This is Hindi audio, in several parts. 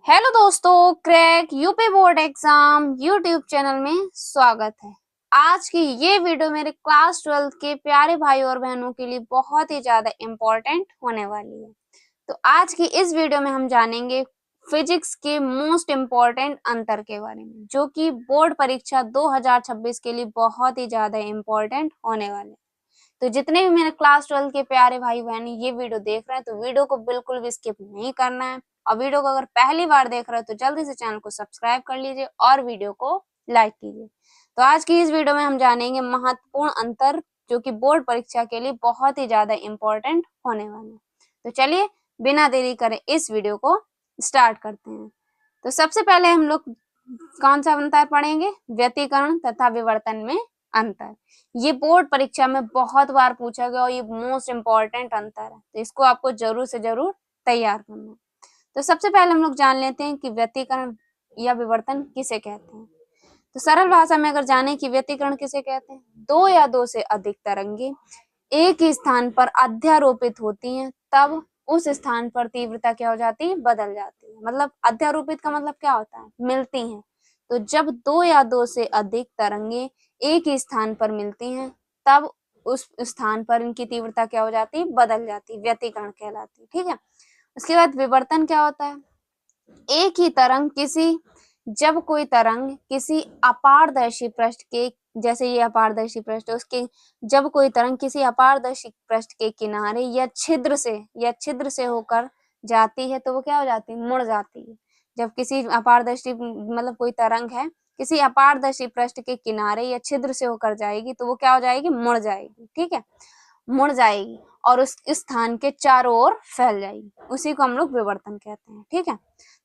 हेलो दोस्तों, crack UP board exam YouTube channel में स्वागत है। आज की ये वीडियो मेरे क्लास 12 के प्यारे भाई और बहनों के लिए बहुत ही ज्यादा इम्पोर्टेंट होने वाली है। तो आज की इस वीडियो में हम जानेंगे फिजिक्स के मोस्ट इम्पोर्टेंट अंतर के बारे में, जो कि बोर्ड परीक्षा 2026 के लिए बहुत ही ज्यादा इम्पोर्टेंट होने वाले हैं। तो जितने भी मेरे क्लास 12 के प्यारे भाई बहन ये वीडियो देख रहे हैं तो वीडियो को बिल्कुल भी स्किप नहीं करना है, और वीडियो को अगर पहली बार देख रहे हो तो जल्दी से चैनल को सब्सक्राइब कर लीजिए और वीडियो को लाइक कीजिए। तो आज की इस वीडियो में हम जानेंगे महत्वपूर्ण अंतर, जो कि बोर्ड परीक्षा के लिए बहुत ही ज्यादा इम्पोर्टेंट होने वाले हैं। तो चलिए बिना देरी करे इस वीडियो को स्टार्ट करते हैं। तो सबसे पहले हम लोग कौन सा अंतर पढ़ेंगे? व्यतिकरण तथा विवर्तन में अंतर। ये बोर्ड परीक्षा में बहुत बार पूछा गया और ये मोस्ट इम्पोर्टेंट अंतर है, तो इसको आपको जरूर से जरूर तैयार करना है। तो सबसे पहले हम लोग जान लेते हैं कि व्यतिकरण या विवर्तन किसे कहते हैं। तो सरल भाषा में अगर जाने कि व्यतिकरण किसे कहते हैं, दो या दो से अधिक तरंगे एक ही स्थान पर अध्यारोपित होती हैं, तब उस स्थान पर तीव्रता क्या हो जाती है? बदल जाती है। मतलब अध्यारोपित का मतलब क्या होता है? मिलती हैं। तो जब दो या दो से अधिक तरंगे एक ही स्थान पर मिलती हैं, तब उस स्थान पर इनकी तीव्रता क्या हो जाती है? बदल जाती है, व्यतिकरण कहलाती है। ठीक है। उसके बाद विवर्तन क्या होता है? एक ही तरंग जब कोई तरंग किसी अपारदर्शी पृष्ठ के, जैसे ये अपारदर्शी पृष्ठ है, उसके जब कोई तरंग किसी अपारदर्शी पृष्ठ के किनारे या छिद्र से होकर जाती है तो वो क्या हो जाती है? मुड़ जाती है। जब किसी अपारदर्शी मतलब कोई तरंग है किसी अपारदर्शी पृष्ठ के किनारे या छिद्र से होकर जाएगी तो वो क्या हो जाएगी? मुड़ जाएगी। ठीक है, मुड़ जाएगी और उस स्थान के चारों ओर फैल जाएगी, उसी को हम लोग विवर्तन कहते हैं। ठीक है,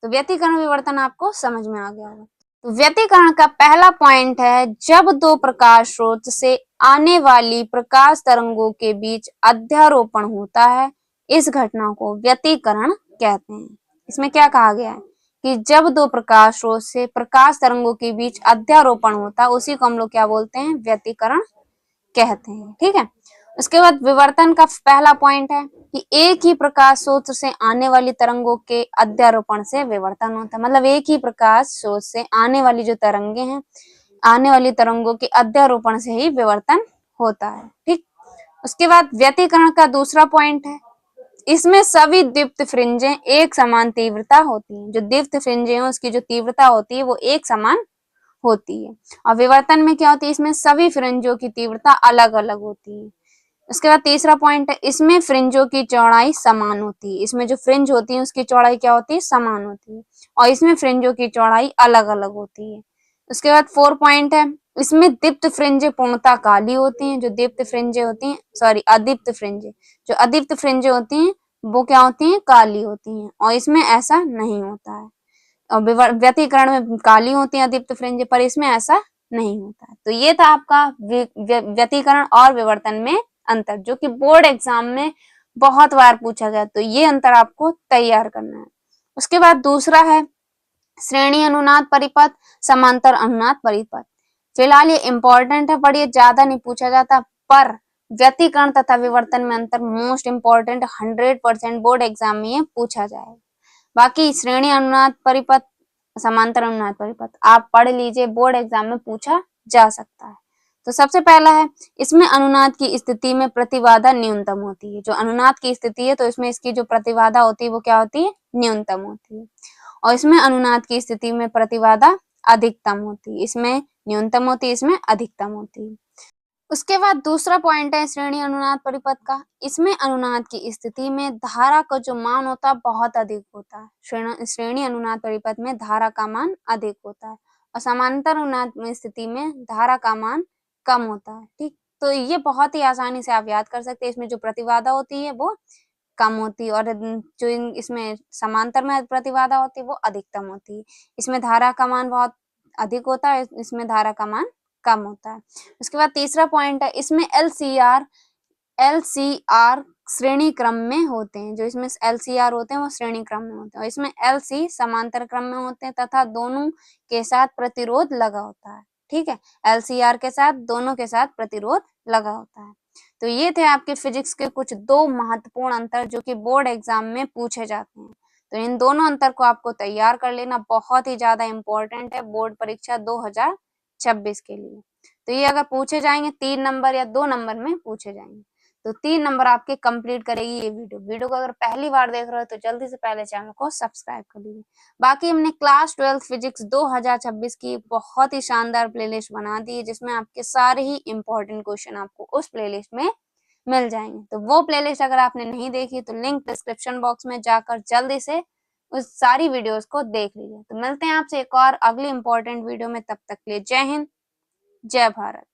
तो व्यतिकरण विवर्तन आपको समझ में आ गया होगा। तो व्यतिकरण का पहला पॉइंट है, जब दो प्रकाश स्रोत से आने वाली प्रकाश तरंगों के बीच अध्यारोपण होता है, इस घटना को व्यतिकरण कहते हैं। इसमें क्या कहा गया है कि जब दो प्रकाश स्रोत से प्रकाश तरंगों के बीच अध्यारोपण होता है, उसी को हम लोग क्या बोलते हैं? व्यतिकरण कहते हैं। ठीक है, उसके बाद विवर्तन का पहला पॉइंट है कि एक ही प्रकाश स्रोत से आने वाली तरंगों के अध्यारोपण से विवर्तन होता है। मतलब एक ही प्रकाश स्रोत से आने वाली जो तरंगे हैं, आने वाली तरंगों के अध्यारोपण से ही विवर्तन होता है। ठीक, उसके बाद व्यतिकरण का दूसरा पॉइंट है, इसमें सभी दीप्त फ्रिंजें एक समान तीव्रता होती हैं। जो दीप्त फ्रिंजें हैं उसकी जो तीव्रता होती है वो एक समान होती है। और विवर्तन में क्या होती है? इसमें सभी फ्रिंजों की तीव्रता अलग अलग होती है। उसके बाद तीसरा पॉइंट है, इसमें फ्रिंजों की चौड़ाई समान होती है। इसमें जो फ्रिंज होती है उसकी चौड़ाई क्या होती है? समान होती है। और इसमें फ्रिंजों की चौड़ाई अलग अलग होती है। उसके बाद 4 पॉइंट है, इसमें दीप्त फ्रिंजें पूर्णतः काली होती हैं। जो दीप्त फ्रिंजें होती हैं, सॉरी अदीप्त फ्रिंजें, जो अदीप्त फ्रिंजें होती हैं वो क्या होती हैं? काली होती हैं। और इसमें ऐसा नहीं होता है। और व्यतिकरण में काली होती है अदीप्त फ्रिंजें, पर इसमें ऐसा नहीं होता है। तो ये था आपका व्यतिकरण और विवर्तन में अंतर, जो कि बोर्ड एग्जाम में बहुत बार पूछा गया। तो ये अंतर आपको तैयार करना है। उसके बाद दूसरा है श्रेणी अनुनाद परिपथ, समांतर अनुनाद परिपथ। फिलहाल ये इंपॉर्टेंट है, पर ये ज्यादा नहीं पूछा जाता। पर व्यतिकरण तथा विवर्तन में अंतर मोस्ट इंपॉर्टेंट, 100% बोर्ड एग्जाम में ये पूछा जाएगा। बाकी श्रेणी अनुनाद परिपथ, समांतर अनुनाद परिपथ आप पढ़ लीजिए, बोर्ड एग्जाम में पूछा जा सकता है। तो सबसे पहला है, इसमें अनुनाद की स्थिति में प्रतिबाधा न्यूनतम होती है। जो अनुनाद की स्थिति है तो इसमें इसकी जो प्रतिबाधा होती है वो क्या होती है? न्यूनतम होती है। और इसमें अनुनाद की स्थिति में प्रतिबाधा अधिकतम होती है। इसमें न्यूनतम होती है, इसमें अधिकतम होती है। उसके बाद दूसरा पॉइंट है श्रेणी अनुनाद परिपथ का। इसमें अनुनाद की स्थिति में धारा का जो मान होता है बहुत अधिक होता है। श्रेणी अनुनाद परिपथ में धारा का मान अधिक होता है, और समांतर अनुनाद में स्थिति में धारा का मान कम होता है। ठीक, तो ये बहुत ही आसानी से आप याद कर सकते हैं। इसमें जो प्रतिबाधा होती है वो कम होती है, और जो इसमें समांतर में प्रतिबाधा होती है वो अधिकतम होती है। इसमें धारा का मान बहुत अधिक होता है, इसमें धारा का मान कम होता है। उसके बाद तीसरा पॉइंट है, इसमें एलसीआर श्रेणी क्रम में होते हैं। जो इसमें एलसीआर होते हैं वो श्रेणी क्रम में होते हैं, और इसमें एलसी समांतर क्रम में होते हैं तथा दोनों के साथ प्रतिरोध लगा होता है। ठीक है, एलसीआर के साथ दोनों के साथ प्रतिरोध लगा होता है। तो ये थे आपके फिजिक्स के कुछ दो महत्वपूर्ण अंतर, जो कि बोर्ड एग्जाम में पूछे जाते हैं। तो इन दोनों अंतर को आपको तैयार कर लेना, बहुत ही ज्यादा इम्पोर्टेंट है बोर्ड परीक्षा 2026 के लिए। तो ये अगर पूछे जाएंगे 3 नंबर या 2 नंबर में पूछे जाएंगे, तो 3 नंबर आपके कंप्लीट करेगी ये वीडियो को अगर पहली बार देख रहे हो तो जल्दी से पहले चैनल को सब्सक्राइब कर लीजिए। बाकी हमने क्लास 12 फिजिक्स 2026 की बहुत ही शानदार प्लेलिस्ट बना दी है, जिसमें आपके सारे ही इंपॉर्टेंट क्वेश्चन आपको उस प्लेलिस्ट में मिल जाएंगे। तो वो प्लेलिस्ट अगर आपने नहीं देखी तो लिंक डिस्क्रिप्शन बॉक्स में जाकर जल्दी से उस सारी वीडियोस को देख लीजिए। तो मिलते हैं आपसे एक और अगली इंपॉर्टेंट वीडियो में, तब तक के लिए जय हिंद, जय भारत।